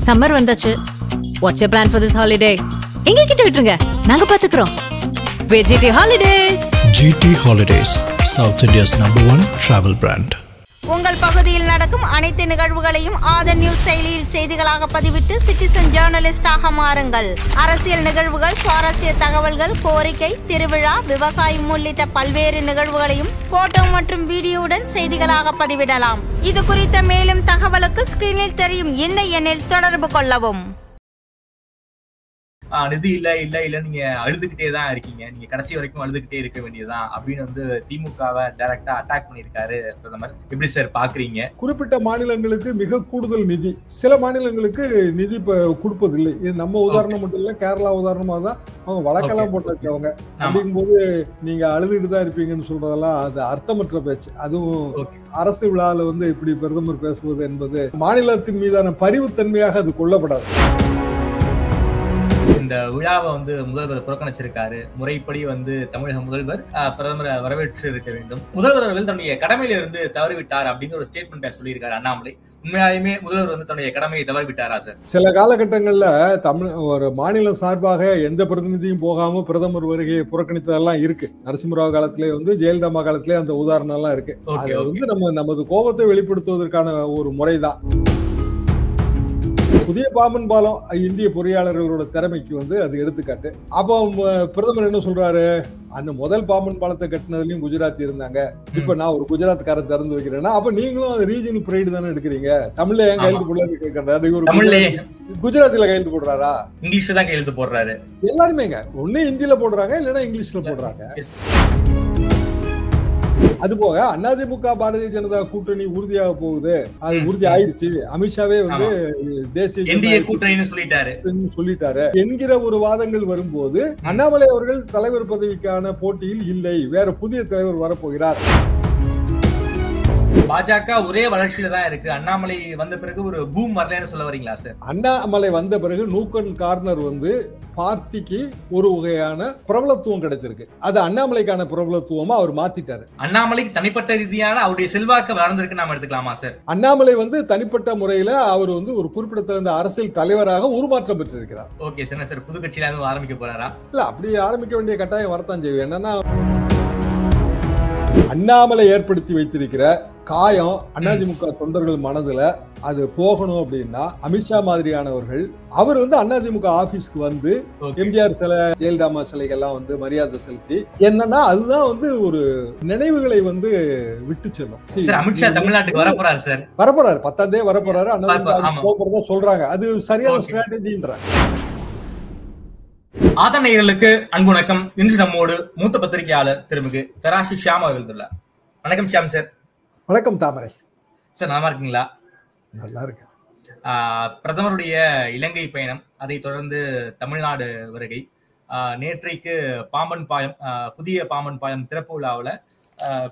Summer வந்தாச்சு. What's your plan for this holiday? எங்க கிட்ட விட்டுருங்க, நாங்க பாத்துக்கிறோம். GT Holidays. GT Holidays, South India's #1 travel brand. உங்கள் பகுதியில் நடக்கும் அனைத்து நிகழ்வுகளையும் ஆதன் நியூஸ் செயலியில் செய்திகளாக பதிவிட்டு சிட்டிசன் ஜேர்னலிஸ்டாக மாறுங்கள். அரசியல் நிகழ்வுகள், சுவாரஸ்ய தகவல்கள், கோரிக்கை, திருவிழா, விவசாயம் உள்ளிட்ட பல்வேறு நிகழ்வுகளையும் போட்டோ மற்றும் வீடியோவுடன் செய்திகளாக பதிவிடலாம். இது குறித்த மேலும் தகவலுக்கு ஸ்கிரீனில் தெரியும் இந்த எண்ணில் தொடர்பு கொள்ளவும். நிதி இல்ல நீங்க அழுதுகிட்டே தான் இருக்கீங்க, நீங்க கடைசி வரைக்கும் அழுதுகிட்டே இருக்க வேண்டியதுதான் அப்படின்னு வந்து திமுகவை டைரக்டா அட்டாக் பண்ணிருக்காரு பிரதமர். எப்படி சார் பாக்குறீங்க? குறிப்பிட்ட மாநிலங்களுக்கு மிக கூடுதல் நிதி, சில மாநிலங்களுக்கு நிதி கொடுப்பதில்லை. இது நம்ம உதாரணம் மட்டும் இல்ல, கேரளா உதாரணமா தான் அவங்க வழக்கெல்லாம் போட்டிருக்கவங்க. அப்படிங்கும்போது நீங்க அழுதுகிட்டு தான் இருப்பீங்கன்னு சொல்றதெல்லாம் அது அர்த்தமற்ற பேச்சு. அதுவும் அரசு விழாவில் வந்து இப்படி பிரதமர் பேசுவது என்பது மாநிலத்தின் மீதான பரிவுத்தன்மையாக அது கொள்ளப்படாது. இந்த விழாவை வந்து முதல்வர் புறக்கணிச்சிருக்காரு. முறைப்படி வந்து தமிழக முதல்வர் பிரதமரை வரவேற்று இருக்க வேண்டும். முதல்வர் அவர்கள் தன்னுடைய கடமையில இருந்து தவறிவிட்டார் அப்படிங்கிற ஒரு ஸ்டேட்மெண்ட் சொல்லியிருக்காரு அண்ணாமலை. உண்மையாலுமே முதல்வர் வந்து தன்னுடைய கடமையை தவறிவிட்டாரா சார்? சில காலகட்டங்கள்ல ஒரு மாநிலம் சார்பாக எந்த பிரதிநிதியும் போகாம பிரதமர் வருகையை புறக்கணித்ததெல்லாம் இருக்கு. நரசிம்மராவ் காலத்திலே வந்து, ஜெயலலிதா காலத்திலே அந்த உதாரணம் எல்லாம் இருக்கு. அது வந்து நமது கோபத்தை வெளிப்படுத்துவதற்கான ஒரு முறைதான். புதிய பாம்பன் பாலம் இந்திய பொறியாளர்களோட திறமைக்கு வந்து அது எடுத்துக்காட்டு. அப்போ பிரதமர் என்ன சொல்றாரு, அந்த முதல் பாம்பன் பாலத்தை கட்டினதுலயும் குஜராத்தி இருந்தாங்க, இப்ப நான் ஒரு குஜராத்காரன் திறந்து வைக்கிறேன்னா அப்ப நீங்களும் அது ரீஜனல் பிரைடு தானே எடுக்கிறீங்க. தமிழ்ல ஏன் கையெழுத்து போடலான்னு கேட்கறாரு. குஜராத்தில கையெழுத்து போடுறாரா, இங்கிலீஷ்ல தான் கையெழுத்து போடுறாரு. எல்லாருமேங்க ஒண்ணு ஹிந்தியில போடுறாங்க, இல்லைன்னா இங்கிலீஷ்ல போடுறாங்க. அது போக அதிமுக பாரதிய ஜனதா கூட்டணி உறுதியாக போகுது, அது உறுதி ஆயிடுச்சு. அமித்ஷாவே வந்து தேசிய கூட்டணின்னு சொல்லிட்டாரு என்கிற ஒரு வாதங்கள் வரும்போது அண்ணாமலை அவர்கள் தலைவர் பதவிக்கான போட்டியில் இல்லை, வேற புதிய தலைவர் வரப்போகிறார். பாஜக ஒரே வளர்ச்சியில தான் இருக்கு. அண்ணாமலை வந்த பிறகு ஒரு பூம் வரலன்னு சொல்ல வரீங்களா சார்? அண்ணாமலை வந்த பிறகு நூக்கன் கார்னர் வந்து பார்ட்டிக்கு ஒரு வகையான பிரபலத்துவம் கிடைத்திருக்கு. அது அண்ணாமலைக்கான பிரபலத்துவமா அவர் மாத்திட்டாரு. அண்ணாமலைக்கு தனிப்பட்ட ரீதியான அவருடைய செல்வாக்கு வளர்ந்திருக்கு நாம எடுத்துக்கலாமா சார்? அண்ணாமலை வந்து தனிப்பட்ட முறையில அவர் வந்து ஒரு குறிப்பிடத்தகுந்த அரசியல் தலைவராக உருமாற்றம் பெற்றிருக்கிறார். ஓகே சார், புது கட்சியில இருந்து ஆரம்பிக்க போறாரா? இல்ல, அப்படி ஆரம்பிக்க வேண்டிய கட்டாயம் வரத்தான் செய்யும். என்னன்னா, அண்ணாமலை ஏற்படுத்தி வைத்திருக்கிற காயம் அதிமுக தொண்டர்கள் மனதுல அது போகணும் அப்படின்னா அமித்ஷா மாதிரியானவர்கள் அவர் வந்து அதிமுக ஆபீஸ்க்கு வந்து எம்ஜிஆர் சிலை, ஜெயலலிதா சிலைகள்லாம் வந்து மரியாதை செலுத்தி, என்னன்னா அதுதான் வந்து ஒரு நினைவுகளை வந்து விட்டு செல்லும். அமித்ஷா தமிழ்நாட்டுக்கு வரப்போறாரு சார், வரப்போறாரு 10ஆம் தேதி வரப்போறாரு. அதிமுக சொல்றாங்க, அது சரியான ஸ்ட்ராட்டஜின்றாங்க. ஆதன் நேயர்களுக்கு அன்பு வணக்கம். இன்று நம்மோடு மூத்த பத்திரிகையாளர் திருமிகு தராசு ஷியாம் அவர்கள் உள்ளார். வணக்கம் ஷியாம் சார். வணக்கம் தாமரை சார், நல்லா இருக்கீங்களா? நல்லா இருக்கு. பிரதமருடைய இலங்கை பயணம், அதை தொடர்ந்து தமிழ்நாடு வருகை, நேற்றைக்கு பாம்பன் பாலம், புதிய பாம்பன் பாலம் திறப்பு விழாவில்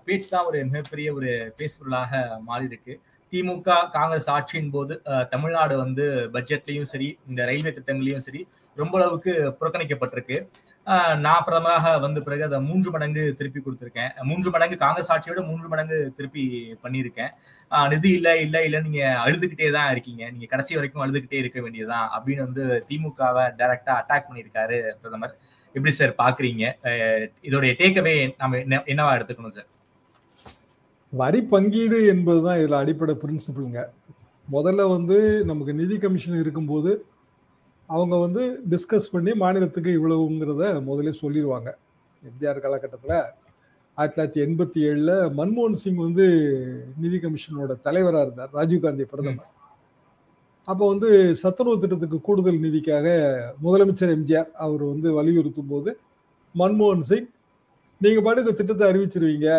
பேச்சு தான் ஒரு மிகப்பெரிய ஒரு பேசுபொருளாக மாறி இருக்கு. திமுக காங்கிரஸ் ஆட்சியின் போது தமிழ்நாடு வந்து பட்ஜெட்லயும் சரி, இந்த ரயில்வே திட்டங்களையும் சரி ரொம்ப அளவுக்கு புறக்கணிக்கப்பட்டிருக்கு. நான் பிரதமராக வந்த பிறகு அதை 3 மடங்கு திருப்பி கொடுத்துருக்கேன். 3 மடங்கு காங்கிரஸ் ஆட்சியோட 3 மடங்கு திருப்பி பண்ணியிருக்கேன். நிதி இல்ல நீங்க அழுதுகிட்டே தான் இருக்கீங்க, நீங்க கடைசி வரைக்கும் அழுதுகிட்டே இருக்க வேண்டியதுதான் அப்படின்னு வந்து திமுகவை டைரக்டா அட்டாக் பண்ணியிருக்காரு பிரதமர். எப்படி சார் பாக்குறீங்க? இதோடைய டேக்அவே நம்ம என்னவா எடுத்துக்கணும் சார்? வரி பங்கீடு என்பதுதான் இதுல அடிப்படை பிரின்சிபிள்ங்க. முதல்ல வந்து நமக்கு நிதி கமிஷன் இருக்கும்போது அவங்க வந்து டிஸ்கஸ் பண்ணி மாநிலத்துக்கு இவ்வளவுங்கிறத முதலே சொல்லிடுவாங்க. எம்ஜிஆர் காலகட்டத்தில் 1987 மன்மோகன் சிங் வந்து நிதி கமிஷனோட தலைவராக இருந்தார், ராஜீவ்காந்தி பிரதமர். அப்போ வந்து சத்துணவு திட்டத்துக்கு கூடுதல் நிதிக்காக முதலமைச்சர் எம்ஜிஆர் அவர் வந்து வலியுறுத்தும் போது மன்மோகன் சிங், நீங்க பாட்டுக்கு திட்டத்தை அறிவிச்சிருவீங்க,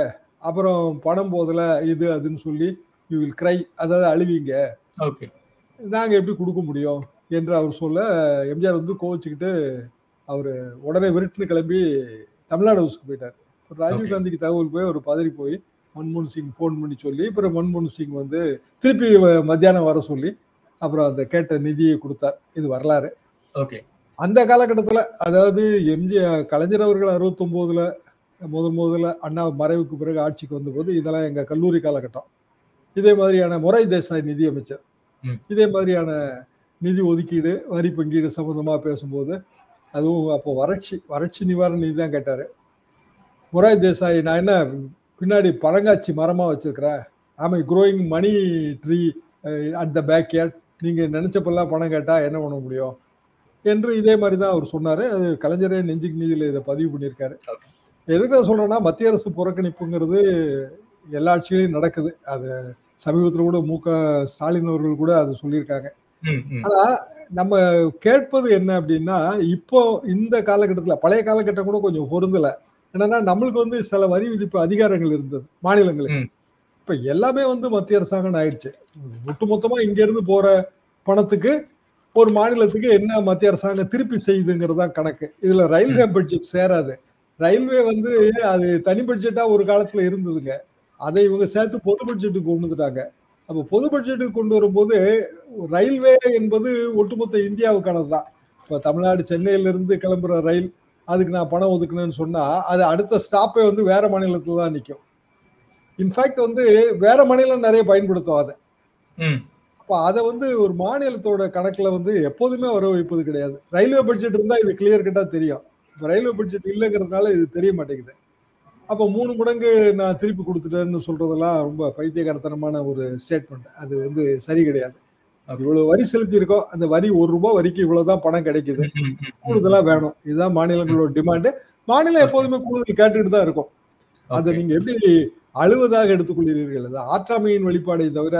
அப்புறம் பணம் போதல இது அதுன்னு சொல்லி யூ வில் கிரை, அதாவது அழுவீங்க, நாங்க எப்படி கொடுக்க முடியும் என்று அவர் சொல்ல, எம்ஜிஆர் வந்து கோவிச்சுக்கிட்டு அவர் உடனே விருட்டுன்னு கிளம்பி தமிழ்நாடு ஹவுஸ்க்கு போயிட்டார். ராஜீவ்காந்திக்கு தகவல் போய் அவர் பதறி போய் மன்மோகன் சிங் போன் பண்ணி சொல்லி, அப்புறம் மன்மோகன் சிங் வந்து திருப்பி மத்தியானம் வர சொல்லி அப்புறம் அந்த கேட்ட நிதியை கொடுத்தார். இது வரலாறு. அந்த காலகட்டத்தில், அதாவது கலைஞர் அவர்கள் 69 முதல்ல அண்ணா மறைவுக்கு பிறகு ஆட்சிக்கு வந்தபோது இதெல்லாம் எங்க கல்லூரி காலகட்டம். இதே மாதிரியான மொரார்ஜி தேசாய் நிதி அமைச்சர், இதே மாதிரியான நிதி ஒதுக்கீடு வரி பங்கீடு சம்பந்தமா பேசும்போது, அதுவும் அப்போ வறட்சி நிவாரண நிதி தான் கேட்டாரு. மொரார்ஜி தேசாய், நான் என்ன பின்னாடி பழங்காட்சி மரமா வச்சிருக்கிறேன், ஆமா growing money tree at the back yard, நீங்க நினைச்சப்பெல்லாம் பணம் கேட்டா என்ன பண்ண முடியும் என்று இதே மாதிரி தான் அவர் சொன்னாரு. அது கலைஞரே நெஞ்சுக்கு நீதியில இதை பதிவு பண்ணியிருக்காரு. எதுக்கு நான் சொல்றேன்னா, மத்திய அரசு புறக்கணிப்புங்கிறது எல்லா ஆட்சிகளையும் நடக்குது. அது சமீபத்தில் கூட ஸ்டாலின் அவர்கள் கூட அது சொல்லியிருக்காங்க. ஆனா நம்ம கேட்பது என்ன அப்படின்னா, இப்போ இந்த காலகட்டத்தில் பழைய காலகட்டம் கூட கொஞ்சம் பொருந்தல. என்னன்னா, நம்மளுக்கு வந்து சில வரி விதிப்பு அதிகாரங்கள் இருந்தது மாநிலங்களுக்கு. இப்ப எல்லாமே வந்து மத்திய அரசாங்கம் ஆயிடுச்சு. ஒட்டுமொத்தமா இங்க இருந்து போற பணத்துக்கு ஒரு மாநிலத்துக்கு என்ன மத்திய அரசாங்கம் திருப்பி செய்யுதுங்கிறது தான் கணக்கு. இதுல ரயில்வே பட்ஜெட் சேராது. ரயில்வே வந்து அது தனி பட்ஜெட்டா ஒரு காலத்துல இருந்ததுங்க. அதை இவங்க சேர்த்து பொது பட்ஜெட்டுக்கு கொண்டு வந்துட்டாங்க. அப்போ பொது பட்ஜெட்டுக்கு கொண்டு வரும்போது ரயில்வே என்பது ஒட்டுமொத்த இந்தியாவுக்கானது தான். இப்போ தமிழ்நாடு சென்னையிலிருந்து கிளம்புற ரயில், அதுக்கு நான் பணம் ஒதுக்கணும்னு சொன்னா அது அடுத்த ஸ்டாப்பே வந்து வேற மாநிலத்துல தான் நிற்கும். இன்ஃபேக்ட் வந்து வேற மாநிலம் நிறைய பயன்படுத்தும் அதை. அப்போ அதை வந்து ஒரு மாநிலத்தோட கணக்குல வந்து எப்போதுமே வர வைப்பது கிடையாது. ரயில்வே பட்ஜெட் இருந்தா இது கிளியர் கட்டா தெரியும். இப்போ ரயில்வே பட்ஜெட் இல்லைங்கிறதுனால இது தெரிய மாட்டேங்குது. அப்போ 3 மடங்கு நான் திருப்பி கொடுத்துட்டேன்னு சொல்றதெல்லாம் ரொம்ப பைத்தியகாரத்தனமான ஒரு ஸ்டேட்மெண்ட். அது வந்து சரி கிடையாது. இவ்வளவு வரி செலுத்தி இருக்கோம், அந்த வரி ₹1 வரிக்கு இவ்வளவுதான் பணம் கிடைக்குது, கூடுதலா வேணும், இதுதான் மாநிலங்களோட டிமாண்டு. மாநிலம் எப்போதுமே கூடுதல் கேட்டுக்கிட்டு தான் இருக்கும். அதை நீங்க எப்படி அழுவதாக எடுத்துக்கொள்கிறீர்கள்? அது ஆற்றாமையின் வெளிப்பாடை தவிர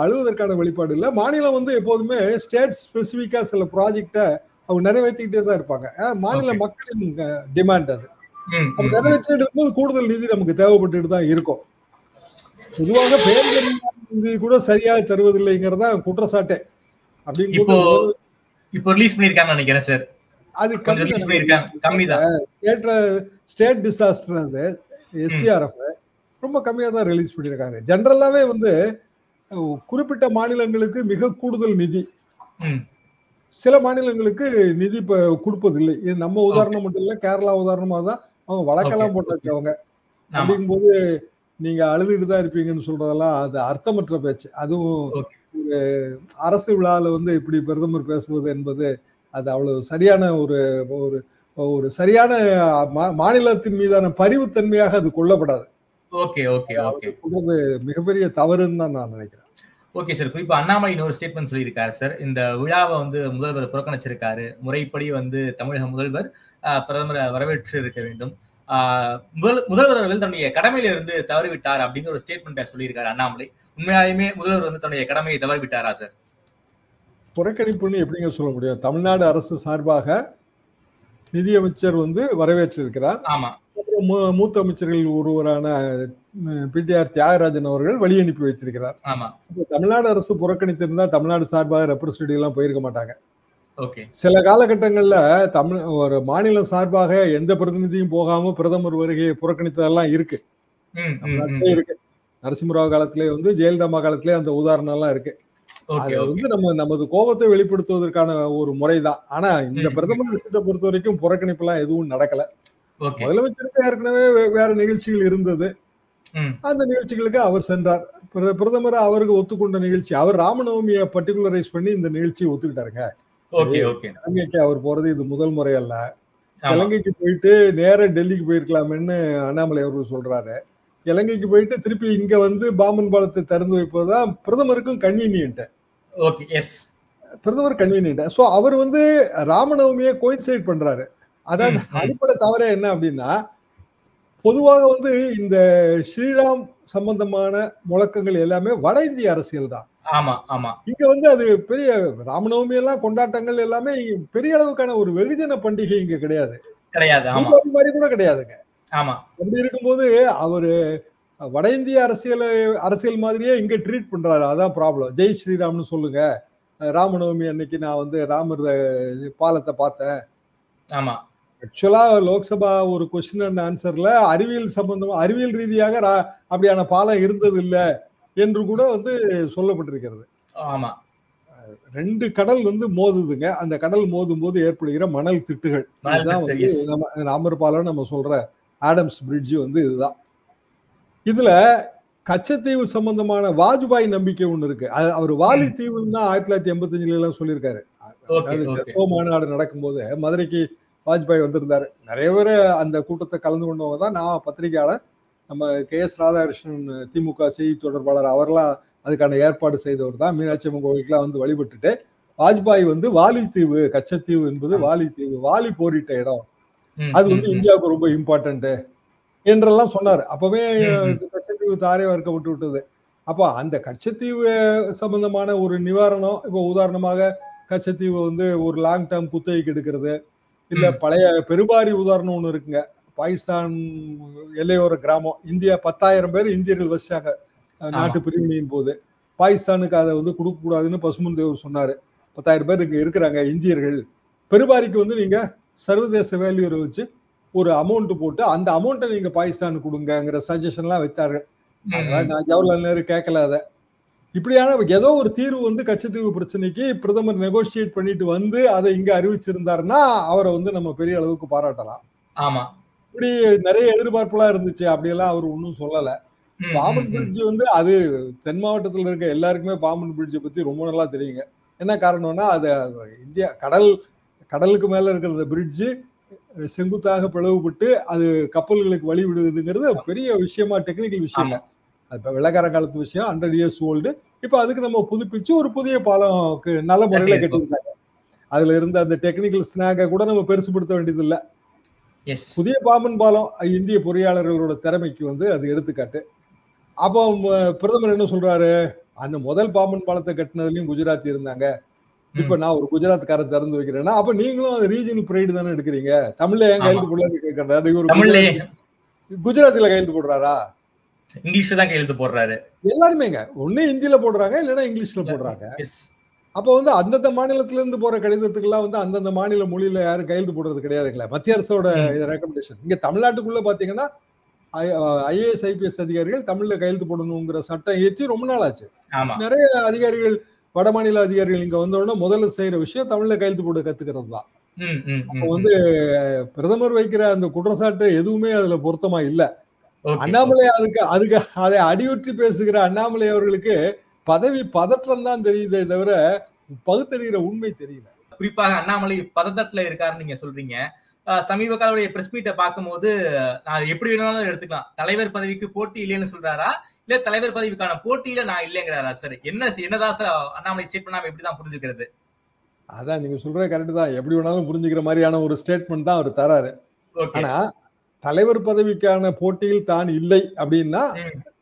அழுவதற்கான வெளிப்பாடு இல்லை. மாநிலம் வந்து எப்போதுமே ஸ்டேட் ஸ்பெசிபிக்கா சில ப்ராஜெக்டை அவங்க நிறைவேற்றிக்கிட்டே தான் இருப்பாங்க. மாநில மக்களின் டிமாண்ட் அது. நிறைவேற்றிட்டு இருக்கும்போது கூடுதல் நிதி நமக்கு தேவைப்பட்டு தான் இருக்கும். பொதுவாக பேருந்து நிதி கூட சரியாக தருவதில்லைங்கிறதா குற்றச்சாட்டே. அப்படிங்கும்போது இப்போ ரிலீஸ் பண்ணிருக்காங்க நினைக்கிறேன் சார். அது ஸ்டேட் டிசாஸ்டர், அது SDRF ரொம்ப கம்மியா தான் ரிலீஸ் பண்ணிருக்காங்க. ஜெனரலாவே வந்து குறிப்பிட்ட மாநிலங்களுக்கு மிக கூடுதல் நிதி, சில மாநிலங்களுக்கு நிதி கொடுப்பதில்லை. நம்ம உதாரணம் மட்டும் இல்ல, கேரளா உதாரணமா தான் அவங்க வழக்கெல்லாம் போட்டாச்சு அவங்க. அப்படிங்கும்போது நீங்க அழுதுகிட்டு தான் இருப்பீங்கன்னு சொல்றதெல்லாம் அது அர்த்தமற்ற பேச்சு. அதுவும் ஒரு அரசு விழாவில் வந்து இப்படி பிரதமர் பேசுவது என்பது அது அவ்வளவு சரியான ஒரு சரியான மாநிலத்தின் மீதான பரிவுத்தன்மையாக அது கொள்ளப்படாது. மிகப்பெரிய தவறுன்னு தான் நான் நினைக்கிறேன். ஓகே சார், குறிப்பா அண்ணாமலை இன்னொரு ஸ்டேட்மெண்ட் சொல்லியிருக்காரு சார். இந்த விழாவை வந்து முதல்வர் புறக்கணிச்சிருக்காரு. முறைப்படி வந்து தமிழக முதல்வர் பிரதமரை வரவேற்று இருக்க வேண்டும். முதல்வர் அவர்கள் தன்னுடைய கடமையில இருந்து தவறிவிட்டார் அப்படிங்கிற ஒரு ஸ்டேட்மெண்ட்டை சொல்லியிருக்காரு அண்ணாமலை. உண்மையாலுமே முதல்வர் வந்து தன்னுடைய கடமையை தவறிவிட்டாரா சார்? புறக்கணிப்புன்னு எப்படிங்க சொல்ல முடியும்? தமிழ்நாடு அரசு சார்பாக நிதியமைச்சர் வந்து வரவேற்றிருக்கிறார். ஆமா. மூத்த அமைச்சர்கள் ஒருவரான PTR தியாகராஜன் அவர்கள் வழி அனுப்பி வைத்திருக்கிறார். தமிழ்நாடு அரசு புறக்கணித்திருந்தா தமிழ்நாடு சார்பாக ரெப்ரசன்டேட்டிவ் எல்லாம் போயிருக்க மாட்டாங்க. சில காலகட்டங்கள்ல ஒரு மாநிலம் சார்பாக எந்த பிரதிநிதியும் போகாம பிரதமர் வருகையை புறக்கணித்ததெல்லாம் இருக்கு. நரசிம்மராவ் காலத்திலே வந்து ஜெயலலிதா காலத்திலே அந்த உதாரணம் எல்லாம் இருக்கு. அது வந்து நமது கோபத்தை வெளிப்படுத்துவதற்கான ஒரு முறைதான். ஆனா இந்த பிரதமர் விசிட்டை பொறுத்த வரைக்கும் புறக்கணிப்பு எல்லாம் எதுவும் நடக்கல. முதலமைச்சருக்கு ஏற்கனவே வேற நிகழ்ச்சிகள் இருந்தது. அந்த நிகழ்ச்சிகளுக்கு அவர் சென்றார். பிரதமர் அவருக்கு ஒத்துக்கொண்ட நிகழ்ச்சி, அவர் ராமநவமியை பர்டிகுலரைஸ் பண்ணி இந்த நிகழ்ச்சியை ஒத்துக்கிட்டாருங்க. இலங்கைக்கு அவர் போறது இது முதல் முறை அல்ல. இலங்கைக்கு போயிட்டு நேர டெல்லிக்கு போயிருக்கலாம்னு அண்ணாமலை அவர்கள் சொல்றாரு. இலங்கைக்கு போயிட்டு திருப்பி இங்க வந்து பாம்பன் பாலத்தை திறந்து வைப்பதுதான் பிரதமருக்கும் கன்வீனியன்ட். பிரதமர் கன்வீனியன்ட். சோ அவர் வந்து ராமநவமியை கோயின்சைட் பண்றாரு. அதாவது அடிப்படை தவறே என்ன அப்படின்னா, பொதுவாக வந்து இந்த ஸ்ரீராம் சம்பந்தமான முழக்கங்கள் எல்லாமே வட இந்திய அரசியல் தான். இங்க வந்து அது பெரிய ராமநவமி எல்லாம் கொண்டாட்டங்கள் எல்லாமே பெரிய அளவுக்கான ஒரு வெகுஜன பண்டிகை இங்க கிடையாது. மாதிரி கூட கிடையாதுங்க. அப்படி இருக்கும்போது அவரு வட இந்திய அரசியல் மாதிரியே இங்க ட்ரீட் பண்றாரு. அதான் ப்ராப்ளம். ஜெய் ஸ்ரீராம்னு சொல்லுங்க, ராமநவமி அன்னைக்கு நான் வந்து ராமர் பாலத்தை பார்த்தேன். ஆக்சுவலா லோக்சபா ஒரு கொஸ்டின் அண்ட் ஆன்சர்ல அறிவியல் ரீதியாக அப்படியான பாலம் இருந்தது இல்ல என்று கூட வந்து சொல்லப்பட்டிருக்கிறது. 2 கடல் வந்து மோதுதுங்க. அந்த கடல் மோதும் போது ஏற்படுகிற மணல் திட்டுகள், ராமர் பாலம் நம்ம சொல்ற ஆடம்ஸ் பிரிட்ஜ் வந்து இதுதான். இதுல கச்சத்தீவு சம்பந்தமான வாஜ்பாய் நம்பிக்கை ஒண்ணு இருக்கு. அவர் வாலி தீவுன்னு தான் 1985 எல்லாம் சொல்லியிருக்காரு. டெசோ மாநாடு நடக்கும்போது மதுரைக்கு வாஜ்பாய் வந்திருந்தாரு. நிறைய பேர் அந்த கூட்டத்தை கலந்து கொண்டவங்க தான். நான் பத்திரிகையாளர், நம்ம KS ராதாகிருஷ்ணன் திமுக செய்தி தொடர்பாளர், அவரெல்லாம் அதுக்கான ஏற்பாடு செய்தவர் தான். மீனாட்சி அம்மன் கோவிலுக்குலாம் வந்து வழிபட்டுட்டு வாஜ்பாய் வந்து வாலித்தீவு, கச்சத்தீவு என்பது வாலித்தீவு, வாலி போரிட்ட இடம், அது வந்து இந்தியாவுக்கு ரொம்ப இம்பார்ட்டன்ட் என்றெல்லாம் சொன்னார். அப்பவே கச்சத்தீவு தாரை வார்க்கப்பட்டு விட்டது. அப்போ அந்த கச்சத்தீவு சம்பந்தமான ஒரு நிவாரணம், இப்போ உதாரணமாக கச்சத்தீவு வந்து ஒரு லாங் டேர்ம் குத்தகைக்கு எடுக்கிறது, இல்ல பழைய பெருபாரி உதாரணம் ஒண்ணு இருக்குங்க. பாகிஸ்தான் எல்லையோர கிராமம், இந்தியா 10,000 பேர் இந்தியர்கள் வசிச்சாங்க நாட்டு பிரிவினையின் போது. பாகிஸ்தானுக்கு அதை வந்து கொடுக்க கூடாதுன்னு பசுமன் தேவ் சொன்னாரு. 10,000 பேர் இங்க இருக்கிறாங்க இந்தியர்கள், பெருபாரிக்கு வந்து நீங்க சர்வதேச வேல்யூரை வச்சு ஒரு அமௌண்ட் போட்டு அந்த அமௌண்ட்டை நீங்க பாகிஸ்தானுக்கு கொடுங்கிற சஜஷன்லாம் வைத்தார்கள். அதெல்லாம் நான் ஜவஹர்லால் நேரு கேட்கல. அதை இப்படியான ஏதோ ஒரு தீர்வு வந்து கச்சத்தீவு பிரச்சனைக்கு பிரதமர் நெகோசியேட் பண்ணிட்டு வந்து அதை இங்க அறிவிச்சிருந்தாருன்னா அவரை வந்து நம்ம பெரிய அளவுக்கு பாராட்டலாம். ஆமா, இப்படி நிறைய எதிர்பார்ப்புலாம் இருந்துச்சு. அப்படியெல்லாம் அவர் ஒன்றும் சொல்லல. பாம்பன் பிரிட்ஜ் வந்து அது தென் மாவட்டத்தில் இருக்க எல்லாருக்குமே பாம்பன் பிரிட்ஜை பத்தி ரொம்ப நல்லா தெரியுங்க. என்ன காரணம்னா அது இந்தியா கடலுக்கு மேல இருக்கிற பிரிட்ஜு செங்குத்தாக பிளவுபட்டு அது கப்பல்களுக்கு வழி விடுவதுங்கிறது பெரிய விஷயமா, டெக்னிக்கல் விஷயம். அது வெள்ளக்கார காலத்து விஷயம், 100 years ஓல்டு. இப்ப அதுக்கு நம்ம புதுப்பிச்சு ஒரு புதிய பாலம் நல்ல முறையில கட்டியிருக்காங்க. அதுல இருந்த அந்த டெக்னிக்கல் ஸ்னாக கூட நம்ம பெருசுபடுத்த வேண்டியது இல்லை. புதிய பாம்பன் பாலம் இந்திய பொறியாளர்களோட திறமைக்கு வந்து அது எடுத்துக்காட்டு. அப்போ பிரதமர் என்ன சொல்றாரு, அந்த முதல் பாம்பன் பாலத்தை கட்டினதுலயும் குஜராத்தி இருந்தாங்க, இப்ப நான் ஒரு குஜராத்கார திறந்து வைக்கிறேன்னா அப்ப நீங்களும் ரீஜனல் பிரைடு தானே எடுக்கிறீங்க, தமிழ்ல ஏன் கையெழுத்து போடலான்னு கேட்கறாரு. குஜராத்தில கையெழுத்து போடுறாரா, இங்கிலீஷ்ல தான் கையெழுத்து போடுறாரு. எல்லாருமேங்க ஒண்ணு ஹிந்தியில போடுறாங்க, இல்லைன்னா இங்கிலீஷ்ல போடுறாங்க. அப்ப வந்து அந்தந்த மாநிலத்துல இருந்து போற கடிதத்துக்கு எல்லாம் வந்து அந்தந்த மாநில மொழியில யாரும் கையெழுத்து போடுறது கிடையாதுங்களா, மத்திய அரசோட ரெக்கமெண்டேஷன். இங்க தமிழ்நாட்டுக்குள்ள பாத்தீங்கன்னா IAS IPS அதிகாரிகள் தமிழ்ல கையெழுத்து போடணுங்கிற சட்டம் ஏற்றி ரொம்ப நாள் ஆச்சு. நிறைய அதிகாரிகள், வட மாநில அதிகாரிகள் இங்க வந்தோடனே முதல்ல செய்யற விஷயம் தமிழ்ல கையெழுத்து போட கத்துக்கிறது தான். அப்ப வந்து பிரதமர் வைக்கிற அந்த குற்றச்சாட்டு எதுவுமே அதுல பொருத்தமா இல்ல. அண்ணாமலை அதுக்கு அதை அடியுற்றி பேசுகிற அண்ணாமலை அவர்களுக்கு பதவி பதற்றம் தான் தெரியுதே தவிர பகுத்தறிகிற உண்மை தெரியல. குறிப்பாக அண்ணாமலை பதட்டத்துல இருக்காருன்னு நீங்க சொல்றீங்க. சமீப கால பிரஸ் மீட்டை பார்க்கும்போது நான் எப்படி வேணாலும் எடுத்துக்கலாம், தலைவர் பதவிக்கு போட்டி இல்லைன்னு சொல்றாரா, இல்ல தலைவர் பதவிக்கான போட்டியில நான் இல்லைங்கிறாரா? சார் என்னதான் சார் அண்ணாமலை ஸ்டேட்மெண்ட் நாம எப்படிதான் புரிஞ்சுக்கிறது? அதான் நீங்க சொல்றது கரெக்ட் தான், எப்படி வேணாலும் புரிஞ்சுக்கிற மாதிரியான ஒரு ஸ்டேட்மெண்ட் தான் அவர் தராரு. ஆனா தலைவர் பதவிக்கான போட்டியில் தான் இல்லை அப்படின்னா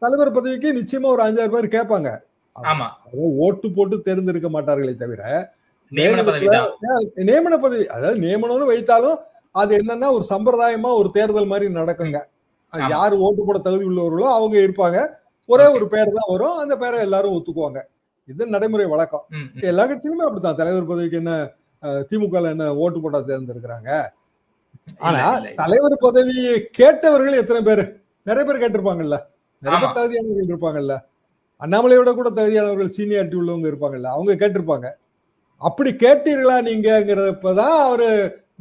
தலைவர் பதவிக்கு நிச்சயமா ஒரு 5-6 பேர் கேட்பாங்க. ஓட்டு போட்டு தேர்ந்தெடுக்க மாட்டார்களே தவிர நியமன பதவி, அதாவது நியமனம்னு வைத்தாலும் அது என்னன்னா ஒரு சம்பிரதாயமா ஒரு தேர்தல் மாதிரி நடக்குங்க. யாரு ஓட்டு போட தகுதி உள்ளவர்களோ அவங்க இருப்பாங்க, ஒரே ஒரு பேர் தான் வரும், அந்த பேரை எல்லாரும் ஒத்துக்குவாங்க. இது நடைமுறை வழக்கம். எல்லா கட்சியிலுமே அப்படித்தான். தலைவர் பதவிக்கு என்ன திமுக என்ன ஓட்டு போட்டா தேர்ந்தெடுக்கிறாங்க. ஆனா தலைவர் பதவியை கேட்டவர்கள் எத்தனை பேர்? நிறைய பேர் கேட்டிருப்பாங்கல்ல, நிறைய பேர் தகுதியானவர்கள் இருப்பாங்கல்ல, அண்ணாமலையோட கூட தகுதியானவர்கள் சீனியாரிட்டி உள்ளவங்க இருப்பாங்கல்ல, அவங்க கேட்டிருப்பாங்க. அப்படி கேட்டீர்களா நீங்கிறப்பதான் அவரு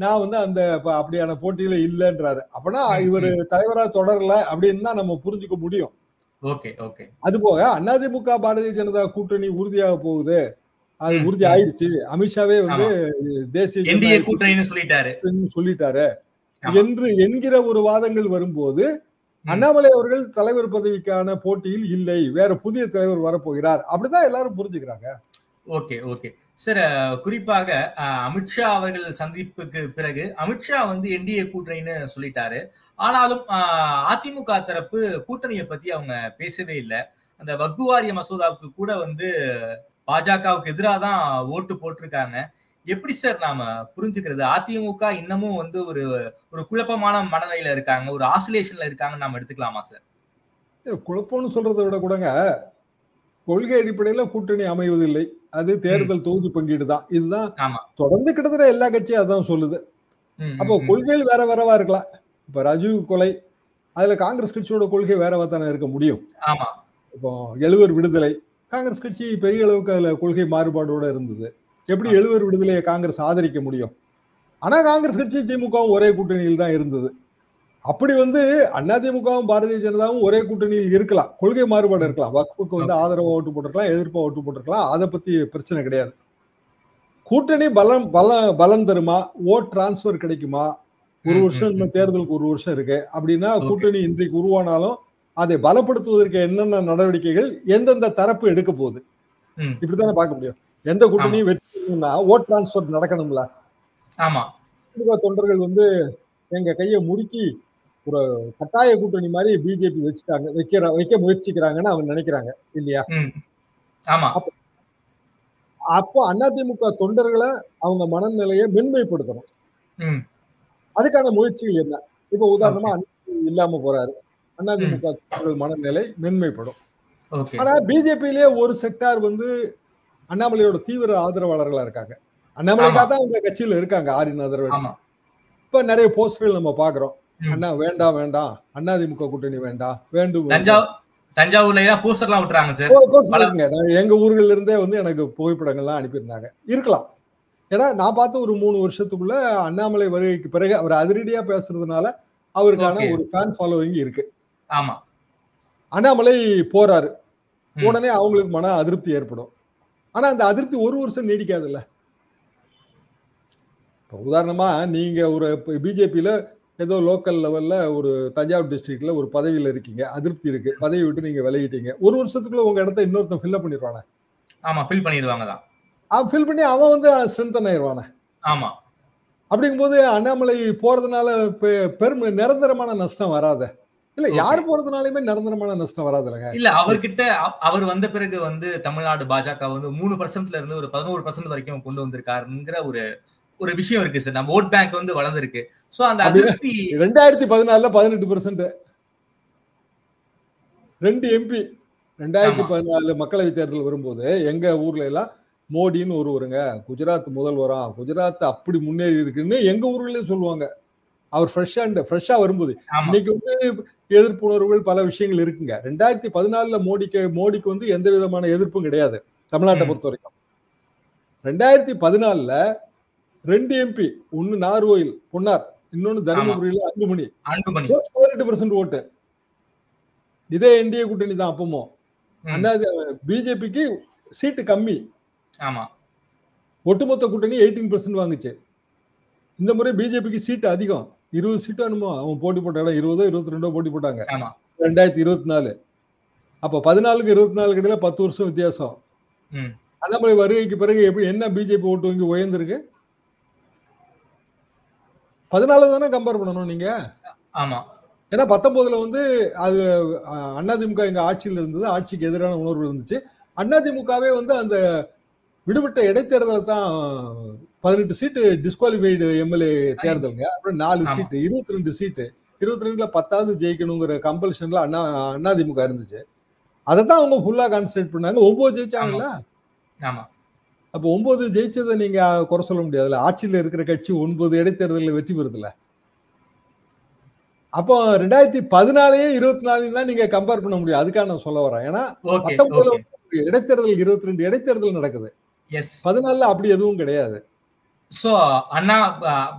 நான் வந்து அந்த அப்படியான போட்டியில இல்லைன்றாரு. அப்படின்னா இவர் தலைவரா தொடரல அப்படின்னு தான் நம்ம புரிஞ்சுக்க முடியும். அது போக அதிமுக பாரதிய ஜனதா கூட்டணி உறுதியாக போகுது, அது உறுதி ஆயிடுச்சு, அமித்ஷாவே வந்து தேசிய கூட்டணி சொல்லிட்டாரு என்று என்கிற ஒரு வாதங்கள் வரும்போது அண்ணாமலை அவர்கள் தலைவர் பதவிக்கான போட்டியில் இல்லை, வேற புதிய தலைவர் வரப்போகிறார், அப்படிதான் எல்லாரும் புரிஞ்சுக்கிறாங்க. சார், குறிப்பாக அமித்ஷா அவர்கள் சந்திப்புக்கு பிறகு அமித்ஷா வந்து NDA கூட்டணின்னு சொல்லிட்டாரு. ஆனாலும் அதிமுக தரப்பு கூட்டணியை பத்தி அவங்க பேசவே இல்லை. அந்த வக்ஃபு வாரிய மசோதாவுக்கு கூட வந்து பாஜகவுக்கு எதிராக தான் ஓட்டு போட்டிருக்காங்க. எப்படி சார் நாம புரிஞ்சுக்கிறது? அதிமுக இன்னமும் வந்து ஒரு குழப்பமான மனநிலையில இருக்காங்க, ஒரு ஆசிலேஷன்ல இருக்காங்கன்னு நாம எடுத்துக்கலாமா சார்? குழப்பம்னு சொல்றதை விட கூடங்க கொள்கை அடிப்படையில கூட்டணி அமைவதில்லை, அது தேர்தல் தொகுதி பங்கீடு தான். இதுதான் தொடர்ந்து கிட்டத்தட்ட எல்லா கட்சியும் அதான் சொல்லுது. அப்போ கொள்கைகள் வேற வேறவா இருக்கலாம். இப்ப ராஜீவ் கொலை, அதுல காங்கிரஸ் கட்சியோட கொள்கை வேறவா தானே இருக்க முடியும். இப்போ 70 விடுதலை, காங்கிரஸ் கட்சி பெரிய அளவுக்கு அதுல கொள்கை மாறுபாடோட இருந்தது. எப்படி 70 விடுதலையை காங்கிரஸ் ஆதரிக்க முடியும்? ஆனா காங்கிரஸ் கட்சி திமுகவும் ஒரே கூட்டணியில் தான் இருந்தது. அப்படி வந்து அதிமுகவும் பாரதிய ஜனதாவும் ஒரே கூட்டணியில் இருக்கலாம், கொள்கை மாறுபாடு இருக்கலாம், வக்ஃபுக்கு வந்து ஆதரவா ஓட்டு போட்டிருக்கலாம், எதிர்ப்பா ஓட்டு போட்டிருக்கலாம், அதை பத்தி பிரச்சனை கிடையாது. கூட்டணி பலம் தருமா, ஓட் டிரான்ஸ்பர் கிடைக்குமா, ஒரு வருஷம் இன்னும் தேர்தலுக்கு ஒரு வருஷம் இருக்கு அப்படின்னா கூட்டணி இன்றைக்கு உருவானாலும் அதை பலப்படுத்துவதற்கு என்னென்ன நடவடிக்கைகள் எந்தெந்த தரப்பு எடுக்க போகுது இப்படித்தானே பார்க்க முடியும். எந்த கூட்டணியும் வெற்றினா ஓட் டிரான்ஸ்பர் நடக்கணும்ல. ஆமா, தொண்டர்கள் வந்து எங்க கையை முறுக்கி ஒரு கட்டாய கூட்டணி மாதிரி பிஜேபி வைக்க முயற்சிக்கிறாங்கன்னு அவங்க நினைக்கிறாங்க இல்லையா? அப்போ அதிமுக தொண்டர்களை அவங்க மனநிலையை மென்மைப்படுத்தணும். அதுக்கான முயற்சிகள் என்ன? இப்ப உதாரணமா இல்லாம போறாரு, அதிமுக மனநிலை மென்மைப்படும். ஆனா பிஜேபியிலேயே ஒரு செக்டார் வந்து அண்ணாமலையோட தீவிர ஆதரவாளர்களா இருக்காங்க. அண்ணாமலைக்காக தான் அவங்க கட்சியில இருக்காங்க. ஆரின் அதர்வைஸ் இப்ப நிறைய போஸ்டர்கள் நம்ம பாக்குறோம். அண்ணா வேண்டாம் வேண்டாம், அதிமுக கூட்டணி வேண்டாம், வேண்டும். தஞ்சாவூர்ல போஸ்டர்லாம் விட்டுறாங்க சார். எங்க ஊர்கள்ல இருந்தே வந்து எனக்கு புகைப்படங்கள்லாம் அனுப்பியிருந்தாங்க. இருக்கலாம், ஏன்னா நான் பார்த்த ஒரு 3 வருஷத்துக்குள்ள அண்ணாமலை வருகைக்கு பிறகு அவர் அதிரடியா பேசுறதுனால அவருக்கான ஒரு ஃபேன் ஃபாலோவிங் இருக்கு. ஆமா, அண்ணாமலை போறாரு, உடனே அவங்களுக்கு மன அதிருப்தி ஏற்படும். ஆனா அந்த அதிருப்தி ஒரு வருஷம் நீடிக்காதுல்ல. உதாரணமா நீங்க ஒரு பிஜேபியில ஏதோ லோக்கல் லெவல்ல ஒரு தஞ்சாவூர் டிஸ்ட்ரிக்ட்ல ஒரு பதவியில இருக்கீங்க, அதிருப்தி இருக்கு, பதவி விட்டு நீங்க விலகிட்டீங்க. ஒரு வருஷத்துக்குள்ள உங்க இடத்த இன்னொருத்தன் ஃபில் பண்ணிடுவானே. ஆமா, ஃபில் பண்ணிடுவாங்க தான். ஃபில் பண்ணி அவன் வந்து ஸ்ட்ரென்தன் ஆயிடுவானே. ஆமா, அப்படிங்கும்போது அண்ணாமலை போறதுனால பெரும் நிரந்தரமான நஷ்டம் வராத இல்ல, யாரு போறதுனாலுமே நிரந்தரமான நஷ்டம் வராது இல்லைங்க. இல்ல, அவர்கிட்ட அவர் வந்த பிறகு வந்து தமிழ்நாடு பாஜக வந்து 3% இருந்து ஒரு 11% வரைக்கும் கொண்டு வந்திருக்காருங்கிற ஒரு விஷயம் இருக்கு சார். நம்ம ஓட் பேங்க் வந்து வளர்ந்துருக்கு. சோ அந்த அதிருப்தி 2014 18%, 2 MP 2014 மக்களவை தேர்தல் வரும்போது எங்க ஊர்ல எல்லாம் மோடின்னு ஒருவருங்க, குஜராத் முதல்வரா, குஜராத் அப்படி முன்னேறி இருக்குன்னு எங்க ஊர்களே சொல்லுவாங்க. அவர் ஃப்ரெஷ்ஷா வரும்போது. இன்னைக்கு வந்து எதிர்ப்புணர்வுகள் பல விஷயங்கள் இருக்குங்க. 2014 மோடிக்கு வந்து எந்த விதமான எதிர்ப்பும் கிடையாது தமிழ்நாட்டை பொறுத்த வரைக்கும். 2014 2 MP, ஒன்னு நார்கோயில் பொன்னார், இன்னொன்னு தருமபுரியில அன்புமணி. 18% ஓட்டு. இதே என்டிஏ கூட்டணி தான் அப்பமும். பிஜேபிக்கு சீட்டு கம்மி. ஒட்டுமொத்த கூட்டணி 18% வாங்குச்சு. இந்த முறை பிஜேபிக்கு சீட்டு அதிகம், 20 சீட்டு என்னமோ அவன் போட்டி போட்ட இடம் 20 22 போட்டி போட்டாங்க 2024. அப்ப 14க்கு 24 இடையில 10 வருஷம் வித்தியாசம். அண்ணாமலை வருகைக்கு பிறகு எப்படி என்ன பிஜேபி ஓட்டு வங்கி உயர்ந்திருக்கு? 14 தானே கம்பேர் பண்ணணும் நீங்க. ஆமா, ஏன்னா 19ல வந்து அது அதிமுக எங்க ஆட்சியில் இருந்தது, ஆட்சிக்கு எதிரான உணர்வு இருந்துச்சு. அதிமுகவே வந்து அந்த விடுபட்ட இடைத்தேர்தலை தான் 18 சீட்டு டிஸ்குவாலிஃபைடு எம்எல்ஏ தேர்தலுங்க. அப்புறம் 4 சீட்டு 22 சீட்டு 22ல 10வது ஜெயிக்கணுங்கிற கம்பல்ஷன்ல அதிமுக இருந்துச்சு. அதை தான் அவங்க ஃபுல்லா கான்சன்ட்ரேட் பண்ணாங்க. 9 ஜெயிச்சாங்கல்ல. அப்போ 9 ஜெயிச்சதை நீங்க குறை சொல்ல முடியாதுல்ல. ஆட்சியில் இருக்கிற கட்சி 9 இடைத்தேர்தலில் வெற்றி பெறுதுல. அப்போ 2014 24 தான் நீங்க கம்பேர் பண்ண முடியும். அதுக்காக நான் சொல்ல வரேன். ஏன்னா 19 இடைத்தேர்தல் 22 இடைத்தேர்தல் நடக்குது. 14 அப்படி எதுவும் கிடையாது. சோ அண்ணா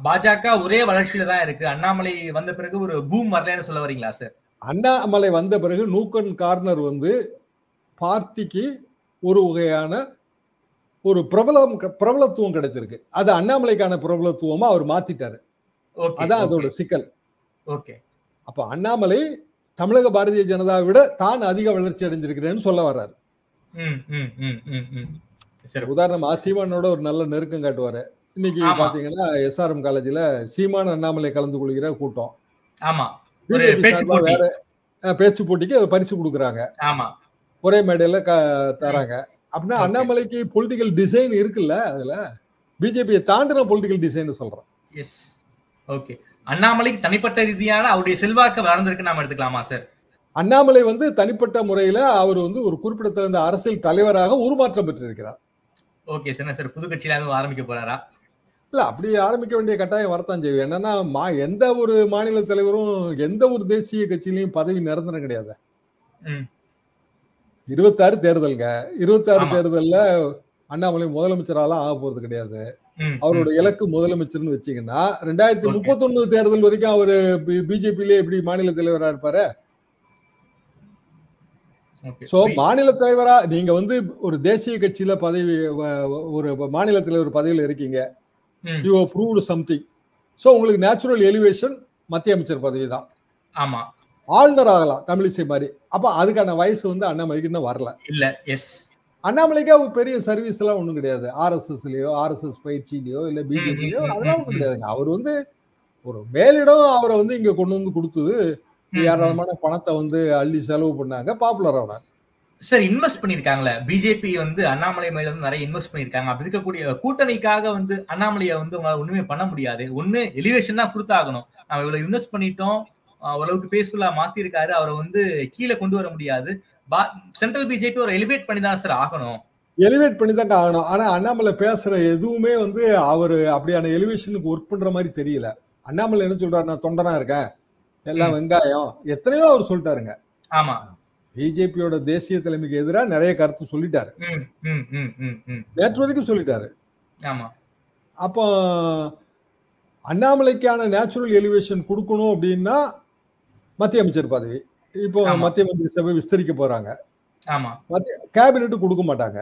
பாஜக ஒரே வளர்ச்சியில தான் இருக்கு. அண்ணாமலை வந்த பிறகு ஒரு பூம் வரலன்னு சொல்ல வரீங்களா சார்? அண்ணாமலை வந்த பிறகு நூக்கன் கார்னர் வந்து பார்ட்டிக்கு ஒரு வகையான ஒரு பிரபலத்துவம் கிடைத்திருக்கு. அது அண்ணாமலைக்கான பிரபலத்துவமா அவர் மாத்திட்டாரு. அதான் அதோட சிக்கல். அப்ப அண்ணாமலை தமிழக பாரதிய ஜனதாவை விட தான் அதிக வளர்ச்சி அடைஞ்சிருக்கிறேன்னு சொல்ல வர்றாரு. உதாரணமா சீமானோட ஒரு நல்ல நெருக்கம் காட்டுவாரு. இன்னைக்கு பாத்தீங்கன்னா SRM காலேஜ்ல சீமான் அண்ணாமலை கலந்து கொள்கிற கூட்டம். வேற பேச்சு போட்டிக்கு பரிசு கொடுக்குறாங்க, ஒரே மேடையில தராங்க. அப்படின்னா அண்ணாமலைக்கு பொலிட்டிக்கல் டிசைன் இருக்குல்ல. அதுல பிஜேபியை தாண்டின பொலிட்டிக்கல் டிசைன் சொல்றோம். அண்ணாமலைக்கு தனிப்பட்ட ரீதியான அவருடைய செல்வாக்கு வளர்ந்திருக்கு நாம எடுத்துக்கலாமா சார்? அண்ணாமலை வந்து தனிப்பட்ட முறையில அவர் வந்து ஒரு குறிப்பிடத்தகுந்த அரசியல் தலைவராக உருமாற்றம் பெற்றிருக்கிறார். ஓகே சார், புது கட்சியில ஆரம்பிக்க போறாரா? இல்ல, அப்படி ஆரம்பிக்க வேண்டிய கட்டாயம் வரத்தான் செய்யும். என்னன்னா எந்த ஒரு மாநில தலைவரும் எந்த ஒரு தேசிய கட்சியிலையும் பதவி நிரந்தரம் கிடையாது. 26 தேர்தல்ங்க. 26 தேர்தல்ல அண்ணாமலை முதலமைச்சராலாம் ஆக போறது கிடையாது. ம், அவரோட ம், இலக்கு முதலமைச்சர்னு வச்சீங்கன்னா 2031 தேர்தல் வரைக்கும் அவரு பிஜேபியிலே எப்படி மாநில தலைவரா இருப்பாரு? ஓகே. சோ மாநில தலைவரா நீங்க வந்து ஒரு தேசிய கட்சியில பதவி ஒரு மாநில தலைவர் பதவியில இருக்கீங்க. Hmm, you have proved something. So உங்களுக்கு நேச்சுரல் எலிவேஷன் மத்திய அமைச்சர் பதவி தான். ஆமா. ஆளுநர் ஆகலாம் தமிழிசை மாதிரி. அப்ப அதுக்கான வயசு வந்து அண்ணாமலைக்கு இன்னும் வரல. இல்ல. எஸ். அண்ணாமலைக்கா பெரிய சர்வீஸ் எல்லாம் ஒண்ணும் கிடையாது. ஆர்எஸ்எஸ்லயோ ஆர்எஸ்எஸ் பயிற்சியிலயோ இல்ல பிஜேபிலயோ அதெல்லாம் ஒண்ணும் கிடையாதுங்க. அவர் வந்து ஒரு மேலிடம் அவரை வந்து இங்க கொண்டு வந்து கொடுத்தது. ஏராளமான பணத்தை வந்து அள்ளி செலவு பண்ணாங்க. பாப்புலர் ஆனார். சார் இன்வெஸ்ட் பண்ணிருக்காங்களே பிஜேபி வந்து அண்ணாமலை மேல வந்து நிறைய இன்வெஸ்ட் பண்ணிருக்காங்க. அப்படி இருக்கக்கூடிய கூட்டணிக்காக வந்து அண்ணாமலையை வந்து உங்களால ஒண்ணுமே பண்ண முடியாது. ஒண்ணு எலிவேஷன் தான் கொடுத்தாகணும். நம்ம இவ்வளவு இன்வெஸ்ட் பண்ணிட்டோம், ஓரளவுக்கு பேஸ்ஃபுல்லா மாத்திருக்காரு, அவரை வந்து கீழே கொண்டு வர முடியாது. சென்ட்ரல் பிஜேபி ஒரு எலிவேட் பண்ணி தான் சார் ஆகணும். எலிவேட் பண்ணி தான் ஆகணும். ஆனா அண்ணாமலை பேசுற எதுவுமே வந்து அவரு அப்படியான எலிவேஷனுக்கு ஒர்க் பண்ற மாதிரி தெரியல. அண்ணாமலை என்ன சொல்றாரு, நான் தொண்டனா இருக்கேன், எல்லாம் வெங்காயம், எத்தனையோ அவர் சொல்லிட்டாருங்க. ஆமா. பிஜேபியோட தேசிய தலைமைக்கு எதிராக நிறைய கருத்து சொல்லிட்டாரு. நேற்று வரைக்கும் சொல்லிட்டாரு. ஆமா. அப்போ அண்ணாமலைக்கான நேச்சுரல் எலிவேஷன் கொடுக்கணும் அப்படின்னா மத்திய அமைச்சர் பதவி. இப்போ மத்திய மந்திரி சபை விஸ்தரிக்க போறாங்க. ஆமா. மத்திய கேபினெட் கொடுக்க மாட்டாங்க.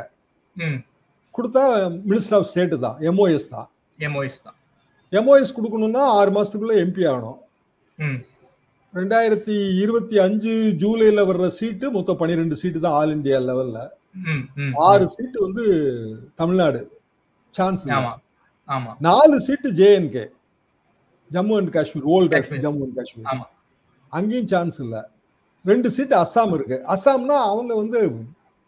கொடுத்தா மினிஸ்டர் ஆஃப் ஸ்டேட் தான், எம்ஓஎஸ் தான். எம்ஓஎஸ் கொடுக்கணும்னா 6 மாசத்துக்குள்ள எம்பி ஆகணும். 2025 ஜூலைல வர்ற சீட்டு மொத்தம் 12 சீட்டு தான் ஆல் இந்தியா லெவல்ல. 6 சீட்டு வந்து Tamil Nadu chance. 4 seat JNK, Jammu and Kashmir, old Jammu and Kashmir, அங்கேயும் சான்ஸ் இல்ல. 2 சீட்டு அஸ்ஸாம் இருக்கு. அஸ்ஸாம்னா அவங்க வந்து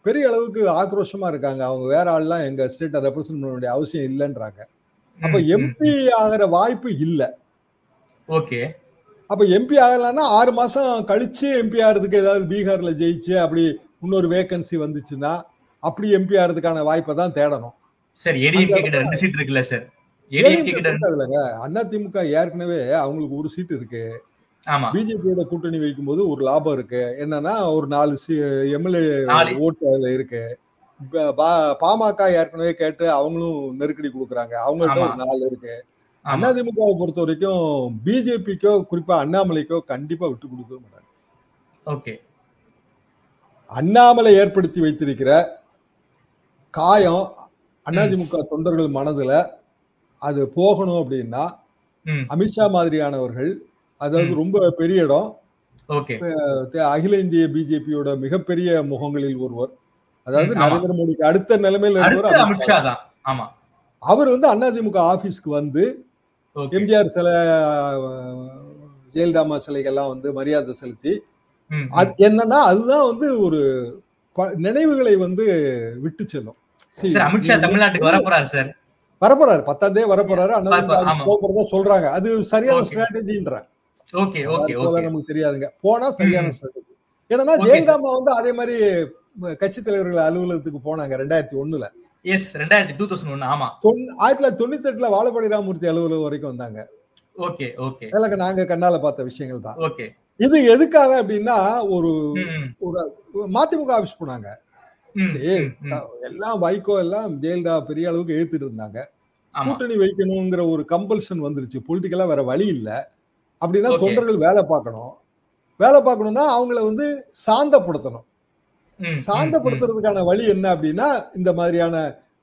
பெரிய அளவுக்கு ஆக்ரோஷமா இருக்காங்க. அவங்க வேற ஆள்லாம் எங்க ஸ்டேட்டை ரெப்ரசென்ட் பண்ண வேண்டிய அவசியம் இல்லைன்றாங்க. அப்ப எம்பி ஆகிற வாய்ப்பு இல்ல. ஓகே. அப்ப எம்பி ஆகலாம்னா 6 மாசம் கழிச்சு எம்பி ஆகிறதுக்கு ஏதாவது பீகார்ல ஜெயிச்சு அப்படி இன்னொரு வேகன்சி வந்துச்சுன்னா அப்படி எம்பி ஆகிறதுக்கான வாய்ப்பை தான் தேடணும். சரி, ஏடிஎம்கே கிட்ட 2 சீட் இருக்குல்ல சார்? ஏடிஎம்கே கிட்ட இல்லங்க. அதிமுக ஏற்கனவே அவங்களுக்கு 1 சீட் இருக்கு. பிஜேபியோட கூட்டணி வைக்கும் போது ஒரு லாபம் இருக்கு. என்னன்னா ஒரு 4 எம்எல்ஏ ஓட்டு அதுல இருக்கு. பாமக ஏற்கனவே கேட்டு அவங்களும் நெருக்கடி கொடுக்குறாங்க. அவங்கள்ட்ட ஒரு 4 இருக்கு. அதிமுகவை பொறுத்த வரைக்கும் பிஜேபிக்கோ குறிப்பா அண்ணாமலைக்கோ கண்டிப்பா விட்டு கொடுக்க மாட்டாங்க. ஓகே. அண்ணாமலை ஏற்படுத்தி வைத்திருக்கிற காயம் அதிமுக தொண்டர்கள் மனதுல அது போகணும் அப்படின்னா அமித்ஷா மாதிரியானவர்கள், அதாவது ரொம்ப பெரிய இடம், அகில இந்திய பிஜேபியோட மிகப்பெரிய முகங்களில் ஒருவர், அதாவது நரேந்திர மோடிக்கு அடுத்த நிலைமையில இருந்தவர் அமித்ஷா தான். ஆமா. அவர் வந்து அதிமுக ஆபீஸ்க்கு வந்து எம்ஜிஆர் சிலை, ஜெயலலிதா சிலைகள்லாம் வந்து மரியாதை செலுத்தி, அது என்னன்னா அதுதான் வந்து ஒரு நினைவுகளை வந்து விட்டு செல்லும். அமித்ஷா தமிழ்நாட்டுக்கு வரப்போறாரு சார். வரப்போறாரு, 10ஆம் தேதி வரப்போறாரு. அதிமுக சொல்றாங்க. அது சரியான ஸ்ட்ராட்டஜின்ற நமக்கு தெரியாதுங்க. போனா சரியான ஸ்ட்ராட்டஜி. ஏன்னா ஜெயலலிதா வந்து அதே மாதிரி கட்சி தலைவர்கள் அலுவலகத்துக்கு போனாங்க 2001ல. 1998ல வாழப்பாடி ராமமூர்த்தி அலுவலகம் வரைக்கும் வந்தாங்க. நாங்க கண்ணால பார்த்த விஷயங்கள் தான். இது எதுக்காக அப்படின்னா ஒரு மதிமுக ஆபீஸ் போனாங்க. எல்லாம் வைகோ எல்லாம் ஜெயலலிதா பெரிய அளவுக்கு ஏத்துட்டு இருந்தாங்க. கூட்டணி வைக்கணுங்கிற ஒரு கம்பல்ஷன் வந்துருச்சு. பொலிட்டிக்கலா வேற வழி இல்ல. அப்படின்னா தொண்டர்கள் வேலை பார்க்கணும். வேலை பார்க்கணும்னா அவங்கள வந்து சாந்தப்படுத்தணும். சாந்தப்படுத்துறதுக்கான வழி என்ன அப்படின்னா இந்த மாதிரியான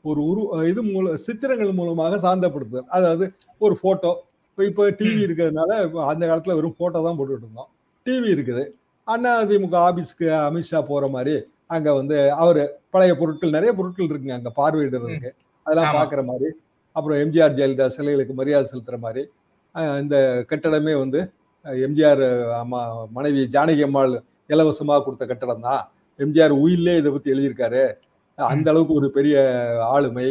ஒரு இது சித்திரங்கள் மூலமாக சாந்தப்படுத்துதல். அதாவது ஒரு போட்டோ, இப்ப டிவி இருக்கிறதுனால அந்த காலத்துல வெறும் போட்டோ தான் போட்டுட்டு இருந்தோம். டிவி இருக்குது. அதிமுக ஆபீஸ்க்கு அமித்ஷா போற மாதிரி அங்க வந்து அவரு பழைய பொருட்கள், நிறைய பொருட்கள் இருக்குங்க அங்க பார்வையிடுறதுக்கு, அதெல்லாம் பாக்குற மாதிரி. அப்புறம் எம்ஜிஆர் ஜெயலலிதா சிலைகளுக்கு மரியாதை செலுத்துற மாதிரி இந்த கட்டடமே வந்து எம்ஜிஆர் மனைவி ஜானகி அம்மாள் இலவசமாக கொடுத்த கட்டடம் தான். எம்ஜிஆர் உயிலே இதை பத்தி எழுதியிருக்காரு. அந்த அளவுக்கு ஒரு பெரிய ஆளுமை,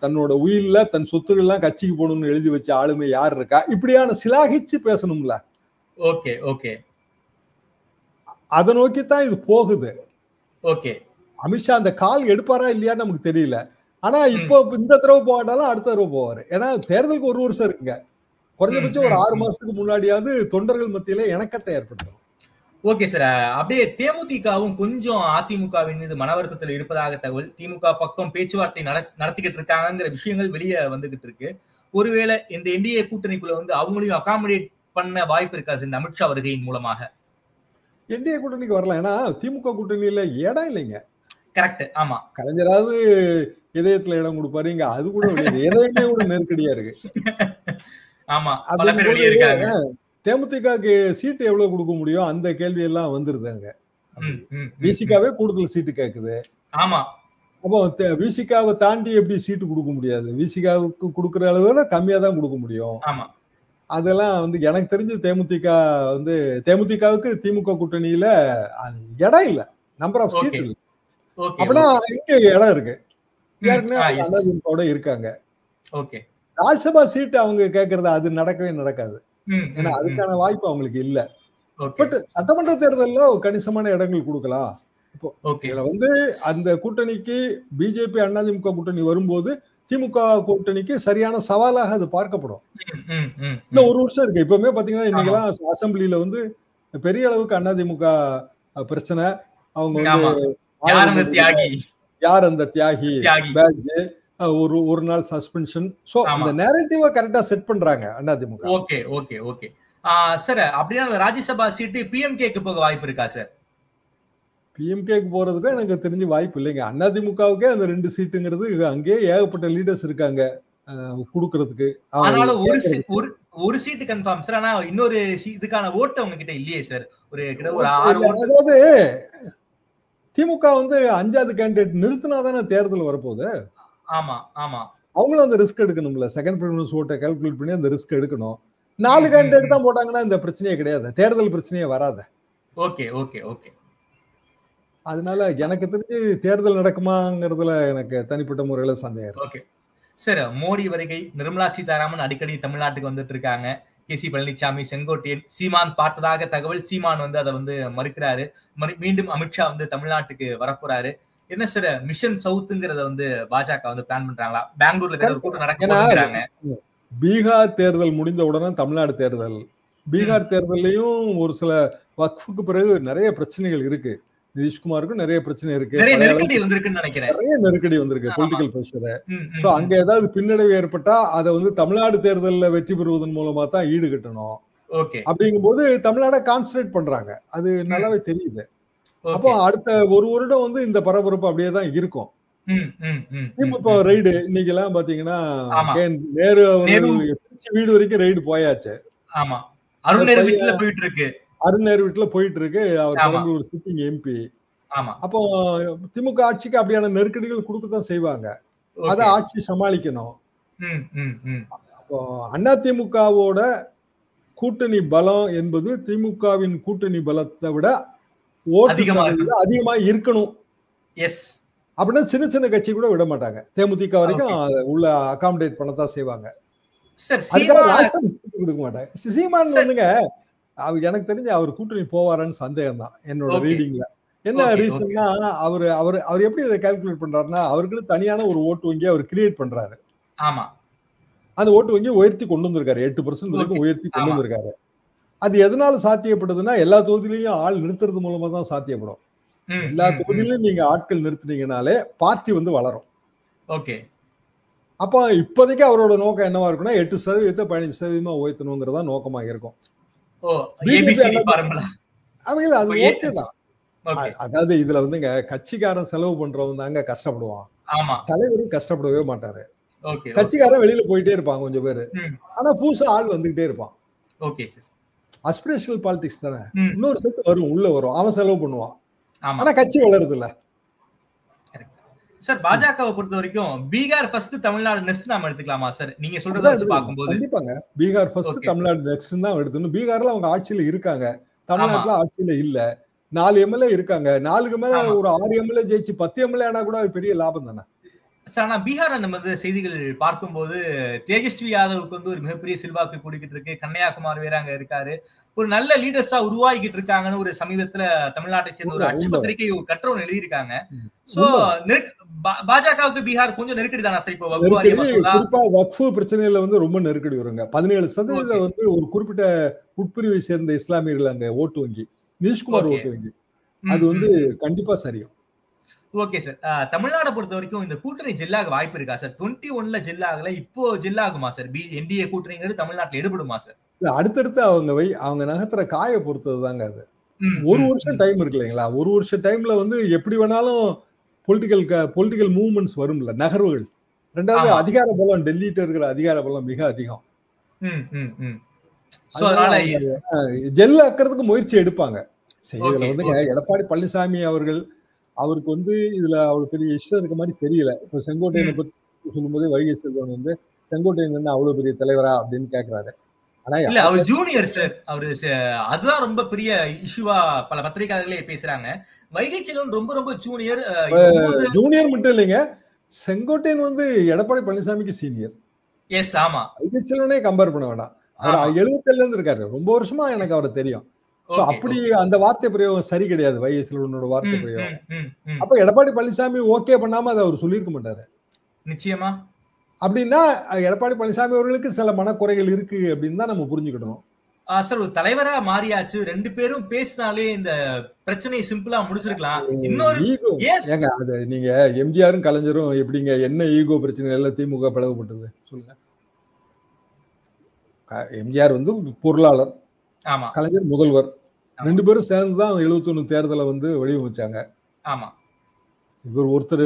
தன்னோட உயில்ல தன் சொத்துக்கள்லாம் கட்சிக்கு போகணும்னு எழுதி வச்ச ஆளுமை யார் இருக்கா? இப்படியான சிலாகிச்சு பேசணும்ல. Okay okay. அதை நோக்கித்தான் இது போகுது. ஓகே. அமித்ஷா அந்த கால் எடுப்பாரா இல்லையான்னு நமக்கு தெரியல. ஆனா இப்போ இந்த தடவை போகாட்டாலும் அடுத்த தடவை போவாரு. ஏன்னா தேர்தலுக்கு 1 வருஷம் இருக்குங்க. குறைஞ்சபட்சம் ஒரு 6 மாசத்துக்கு முன்னாடியாவது தொண்டர்கள் மத்தியில இணக்கத்தை ஏற்படுத்தணும். Okay sir. அப்படியே தேமுதிகவும் கொஞ்சம் அதிமுகவின் மீது மனவருத்தத்தில் இருப்பதாக தகவல். திமுக பக்கம் பேச்சுவார்த்தை நடத்திக்கிட்டு இருக்காங்கிற விஷயங்கள் வெளியே வந்துகிட்டு இருக்கு. ஒருவேளை இந்த என்டிஏ கூட்டணிக்குள்ள வந்து அவங்களையும் அகாமடேட் பண்ண வாய்ப்பு இருக்கா சார் இந்த அமித்ஷா வருகையின் மூலமாக? என்டிஏ கூட்டணிக்கு வரலாம், ஏன்னா திமுக கூட்டணியில இடம் இல்லைங்க. கரெக்ட். ஆமா, கலைஞராவது இதயத்துல இடம் கொடுப்பாரு, இங்க அது கூட இதயமே கூட நெருக்கடியா இருக்கு. ஆமா, பல பேர் வெளியே இருக்காங்க. தேமுதிகக்கு சீட்டு எவ்வளவு கொடுக்க முடியும் அந்த கேள்வி எல்லாம் வந்துருதாங்க. விசிகாவே கூடுதல் சீட்டு கேக்குது. ஆமா, அப்போ விசிகாவை தாண்டி எப்படி சீட்டு கொடுக்க முடியாது? விசிகாவுக்கு கொடுக்குற அளவுல கம்மியா தான் கொடுக்க முடியும். ஆமா, அதெல்லாம் வந்து எனக்கு தெரிஞ்சு தேமுதிகவுக்கு திமுக கூட்டணியில இடம் இல்ல, நம்பர் ஆஃப் சீட் இல்ல. அப்படின்னா இங்க இடம் இருக்கு, அதிமுக இருக்காங்க. ராஜ்யசபா சீட்டு அவங்க கேட்கறது அது நடக்கவே நடக்காது, ஏன்னா அதுக்கான வாய்ப்பு அவங்களுக்கு இல்ல. பட் சட்டமன்ற தேர்தலில் கணிசமான இடங்கள் கொடுக்கலாம். இப்போ இதுல வந்து அந்த கூட்டணிக்கு பிஜேபி அதிமுக கூட்டணி வரும்போது திமுக கூட்டணிக்கு சரியான சவாலாக அது பார்க்கப்படும். இன்னும் ஒரு வருஷம் இருக்கு. இப்பவுமே பாத்தீங்கன்னா இன்னைக்கெல்லாம் அசம்பிளியில வந்து பெரிய அளவுக்கு அதிமுக பிரச்சனை. அவங்க வந்து யார் அந்த தியாகி பேட்ஜ், ஒரு நாள் சஸ்பென்ஷன். சோ அந்த நேரேட்டிவ கரெக்டா செட் பண்றாங்க AIADMK. Okay okay okay sir. அப்படியே ராஜ்யசபா சீட்டு பிஎம்கேக்கு போக வாய்ப்பு இருக்கா சார்? பிஎம்கேக்கு போறதுக்கு எனக்கு தெரிஞ்சு வாய்ப்பு இல்லைங்க. அதிமுகவுக்கே அந்த 2 சீட்டுங்கிறது அங்கேயே ஏகப்பட்ட லீடர்ஸ் இருக்காங்க கொடுக்கறதுக்கு. ஒரு சீட்டு கன்ஃபார்ம் சார், ஆனா இன்னொரு இதுக்கான ஓட்டு உங்ககிட்ட இல்லையே சார். ஒரு 6 அதாவது திமுக வந்து 5வது கேண்டிடேட் நிறுத்தினாதானே தேர்தல் வரப்போகுது. ஆமா ஆமா, அவங்களும் அந்த ரிஸ்க் எடுக்கணும்ல. செகண்ட் ப்ரிஃபரன்ஸ் ஓட்டை கால்குலேட் பண்ணி அந்த ரிஸ்க் எடுக்கணும். 4 கேண்டிடேட் தான் போட்டாங்கன்னா இந்த பிரச்சனையே கிடையாது, தேர்தல் பிரச்சனையே வராது. Okay okay okay. அதனால எனக்கு தெரிஞ்சு தேர்தல் நடக்குமாங்கிறதுல எனக்கு தனிப்பட்ட முறையில சந்தேகம். Okay sir. மோடி வருகை, நிர்மலா சீதாராமன் அடிக்கடி தமிழ்நாட்டுக்கு வந்துட்டு இருக்காங்க. கேசி பழனிசாமி, செங்கோட்டையன், சீமான் பார்த்ததாக தகவல். சீமான் வந்து அதை வந்து மறுக்கிறாரு. மீண்டும் அமித்ஷா வந்து தமிழ்நாட்டுக்கு வரப்போறாரு. என்ன சார் மிஷன் சவுத்ங்கிறத வந்து பாஜக வந்து பிளான் பண்றாங்களா? பெங்களூர்ல ஒரு கூட்டம் நடக்கிறாங்க. பீகார் தேர்தல் முடிந்த உடனே தமிழ்நாடு தேர்தல். பீகார் தேர்தலையும் ஒரு சில வக்ஃபுக்கு பிறகு நிறைய பிரச்சனைகள் இருக்கு. நிதிஷ்குமாருக்கும் நிறைய பிரச்சனை இருக்கு, நிறைய நெருக்கடி வந்திருக்கு, பொலிட்டிக்கல் பிரஷர். சோ அங்க ஏதாவது பின்னடைவு ஏற்பட்டா அதை வந்து தமிழ்நாடு தேர்தலில் வெற்றி பெறுவதன் மூலமா தான் ஈடுகட்டணும். அப்படிங்கும் போது தமிழ்நாட கான்சன்ட்ரேட் பண்றாங்க, அது நல்லாவே தெரியுது. அப்போ அடுத்த ஒரு வருடம் வந்து இந்த பரபரப்பு அப்படியே தான் இருக்கும். இப்போ ரைடு இன்னைக்கு எல்லாம் பாத்தீங்கன்னா நேரு வீடு வரைக்கும் ரைடு போயாச்சு. அருண் நேரு வீட்டுல போயிட்டு இருக்கு. அவர் பெரம்பலூர் சிட்டிங் எம்பி. அப்போ திமுக ஆட்சிக்கு அப்படியான நெருக்கடிகள் கொடுக்கத்தான் செய்வாங்க, அதை ஆட்சி சமாளிக்கணும். அப்போ அதிமுகவோட கூட்டணி பலம் என்பது திமுகவின் கூட்டணி பலத்தை விட அதிகமா இருக்கணும். அப்படின்னா சின்ன சின்ன கட்சி கூட விட மாட்டாங்க, தேமுதிக வரைக்கும் உள்ள அகாமடேட் பண்ணத்தான் செய்வாங்க. கொடுக்க மாட்டாங்க. சீமான் வந்துங்க எனக்கு தெரிஞ்சு அவர் கூட்டணி போவாரான்னு சந்தேகம் தான் என்னோட ரீடிங்ல. என்ன ரீசன்னா அவர் எப்படி இதை கால்குலேட் பண்றாருன்னா, அவருக்குன்னு தனியான ஒரு ஓட்டு வங்கி அவர் கிரியேட் பண்றாரு. அந்த ஓட்டு வங்கி உயர்த்தி கொண்டு வந்திருக்காரு, 8% வரைக்கும் உயர்த்தி கொண்டு வந்திருக்காரு. அது எதனால சாத்தியப்பட்டதுன்னா எல்லா தொகுதியிலையும் ஆள் நிறுத்துறது மூலமா தான் சாத்தியப்படும். எல்லா தொகுதியிலும் நீங்க ஆட்கள் நிறுத்தினீங்கனாலே பார்ட்டி வந்து வளரும். அப்ப இப்போதைக்கு அவரோட நோக்கம் என்னவா இருக்குன்னா 8% 15% உயர்த்தணுங்கிறதா நோக்கமா இருக்கும். அது ஓகே தான். அதாவது இதுல வந்துங்க கட்சிக்காரன் செலவு பண்றவங்க தாங்க கஷ்டப்படுவான், தலைவரும் கஷ்டப்படவே மாட்டாரு. கட்சிக்காரன் வெளியில போயிட்டே இருப்பாங்க கொஞ்சம் பேரு, ஆனா புதுசா ஆள் வந்துகிட்டே இருப்பான். அஸ்பிரேஷனல் பாலிடிக்ஸ் தானே, இன்னொரு செட் வரும் உள்ள வரும், அவன் செலவு பண்ணுவான், ஆனா கட்சி வளருது இல்ல. சார் பாஜகவை பொறுத்த வரைக்கும் பீகார் ஃபர்ஸ்ட் தமிழ்நாடு நெக்ஸ்ட் நாம எடுத்துக்கலாமா சார்? நீங்க சொல்றத வச்சு பாக்கும்போது கண்டிப்பாங்க பீகார் ஃபர்ஸ்ட் தமிழ்நாடு நெக்ஸ்ட் தான் எடுத்துக்கணும். பீகார்ல அவங்க ஆட்சியில இருக்காங்க, தமிழ்நாட்டுல ஆட்சியில இல்ல. 4 எம்எல்ஏ இருக்காங்க, 4க்கு மேல ஒரு 6 எம்எல்ஏ ஜெயிச்சு 10 எம்எல்ஏ ஆனா கூட அது பெரிய லாபம் தானே சார். ஆனா பீகார் நம்ம செய்திகள் பார்க்கும்போது தேஜஸ்வி யாதவுக்கு வந்து ஒரு மிகப்பெரிய செல்வாக்கு கூடிக்கிட்டு இருக்கு. கன்னியாகுமாரி வேற அங்க இருக்காரு, ஒரு நல்ல லீடர்ஸா உருவாகிட்டு இருக்காங்கன்னு ஒரு சமீபத்துல தமிழ்நாட்டை சேர்ந்த ஒரு அச்சு பத்திரிகை ஒரு கட்டுரை எழுதியிருக்காங்க. சோ பாஜகவுக்கு பீகார் கொஞ்சம் நெருக்கடி தானா சார்? இப்போ வக்ஃபு பிரச்சனையில வந்து ரொம்ப நெருக்கடி வருங்க. 17% வந்து ஒரு குறிப்பிட்ட உட்பிரிவை சேர்ந்த இஸ்லாமியர்கள் அங்க ஓட்டு வங்கி. நிதிஷ்குமார் Okay. ஓட்டு வங்கி. அது வந்து கண்டிப்பா சரியும். Okay sir. தமிழ்நாடை பொறுத்த வரைக்கும் இந்த கூட்டணி ஜில்லாக வாய்ப்பு இருக்கா சார்? 21ல ஜில்லாகல, இப்போ ஜில்லாகுமா சார்? என்டிஏ கூட்டணிங்கிறது தமிழ்நாட்டுல எடுபடுமா சார்? இல்ல, அடுத்தடுத்து அவங்க நகர்த்துற காய பொறுத்தது தாங்க அது. ஒரு வருஷம் டைம் இருக்கு இல்லைங்களா? ஒரு வருஷம் டைம்ல வந்து எப்படி வேணாலும் பொலிட்டிக்கல் மூவ்மெண்ட்ஸ் வரும்ல, நகர்வுகள். ரெண்டாவது ஆமா. அதிகார பலம், டெல்லிட்ட இருக்கிற அதிகார பலம் மிக அதிகம். So, அதனால ஜெல் ஆக்கிறதுக்கு முயற்சி எடுப்பாங்க. இதுல Okay, வந்துங்க okay. எடப்பாடி பழனிசாமி அவருக்கு வந்து இதுல அவ்வளவு பெரிய இஷ்டம் இருக்க மாதிரி தெரியல. இப்ப செங்கோட்டையனை பத்தி சொல்லும்போது வைகை செல்வன் வந்து செங்கோட்டையன் என்ன அவ்வளவு பெரிய தலைவரா அப்படின்னு கேக்குறாரு. ஆனா இல்ல, அவர் ஜூனியர் சார். அதுதான் ரொம்ப பெரிய இஷ்யூவா பல பத்திரிகையாளர்களே பேசுறாங்க. வைகை செல்வன் ரொம்ப ரொம்ப ஜூனியர். ஜூனியர் மட்டும் இல்லைங்க, செங்கோட்டையன் வந்து எடப்பாடி பழனிசாமிக்கு சீனியர். எஸ், ஆமா. வைகை செல்வனே கம்பேர் பண்ண வேண்டாம். அவர் 77ல இருந்து இருக்காரு. ரொம்ப வருஷமா எனக்கு அவரை தெரியும். அப்படி அந்த வார்த்தை பிரயோகம் சரி கிடையாது, வைகை செல்வனோட வார்த்தை பிரயோகம். அப்ப எடப்பாடி பழனிசாமி ஓகே பண்ணாம அதை அவர் சொல்லியிருக்க மாட்டாரு. நிச்சயமா. அப்படின்னா எடப்பாடி பழனிசாமி அவர்களுக்கு சில மனக்குறைகள் இருக்கு அப்படின்னு தான் நம்ம புரிஞ்சுக்கிட்டோம். சார், ஒரு தலைவரா மாறியாச்சு, 2 பேரும் பேசினாலே இந்த பிரச்சனையை சிம்பிளா முடிச்சிருக்கலாம். இன்னொரு ஏங்க, அது நீங்க எம்ஜிஆரும் கலைஞரும் எப்படிங்க, என்ன ஈகோ பிரச்சனை எல்லாம் திமுக பிளவுபட்டது சொல்லுங்க. எம்ஜிஆர் வந்து பொருளாளர், கலைஞர் முதல்வர், 2 பேரும் சேர்ந்துதான் 71 தேர்தலை வந்து வடிவமைச்சாங்க. ஆமா. இவர் ஒருத்தர்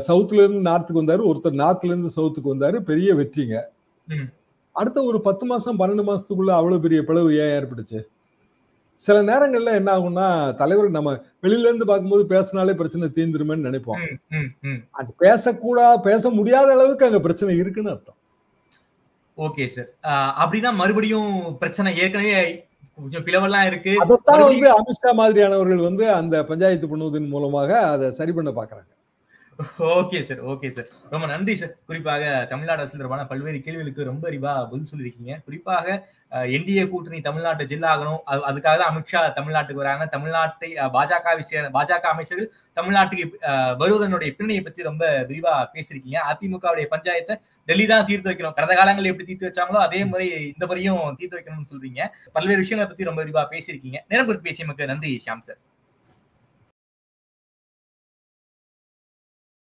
சவுத்ல இருந்து நார்த்துக்கு வந்தாரு, ஒருத்தர் நார்த்ல இருந்து சவுத்துக்கு வந்தாரு. பெரிய வெற்றிங்க. அடுத்த ஒரு 10 மாசம் 12 மாசத்துக்குள்ள அவ்வளவு பெரிய பிளவு ஏன் ஏற்பட்டுச்சு? சில நேரங்கள்ல என்ன ஆகும்னா, தலைவர் நம்ம வெளியில இருந்து பார்க்கும்போது பேசினாலே பிரச்சனை தீர்ந்துருமேன்னு நினைப்போம். அது பேச முடியாத அளவுக்கு அங்க பிரச்சனை இருக்குன்னு அர்த்தம். Okay sir. அப்படின்னா மறுபடியும் பிரச்சனை ஏற்கனவே கொஞ்சம் பிளவெல்லாம் இருக்கு. அதைத்தான் வந்து அமித்ஷா மாதிரியானவர்கள் வந்து அந்த பஞ்சாயத்து பண்ணுவதன் மூலமாக அதை சரி பண்ண பாக்குறாங்க. Okay sir, okay sir. ரொம்ப நன்றி சார். குறிப்பாக தமிழ்நாடு அரசு தொடர்பான பல்வேறு கேள்விகளுக்கு ரொம்ப அறிவா பதில் சொல்லியிருக்கீங்க. குறிப்பாக என்டிஏ கூட்டணி தமிழ்நாட்டு ஜில்லாகணும், அதுக்காக தான் அமித்ஷா தமிழ்நாட்டுக்கு வராங்க. தமிழ்நாட்டை பாஜக அமைச்சர்கள் தமிழ்நாட்டுக்கு வருவதனுடைய பின்னணியை பத்தி ரொம்ப விரிவா பேசியிருக்கீங்க. அதிமுகவுடைய பஞ்சாயத்தை டெல்லி தான் தீர்த்து வைக்கணும், கடந்த காலங்களில் எப்படி தீர்த்து வச்சாங்களோ அதே மாதிரி இந்த முறையும் தீர்த்து வைக்கணும்னு சொல்றீங்க. பல்வேறு விஷயங்களை பத்தி ரொம்ப விரிவா பேசியிருக்கீங்க. நேரம் கொடுத்து பேசியமைக்கு நன்றி ஷியாம் சார்.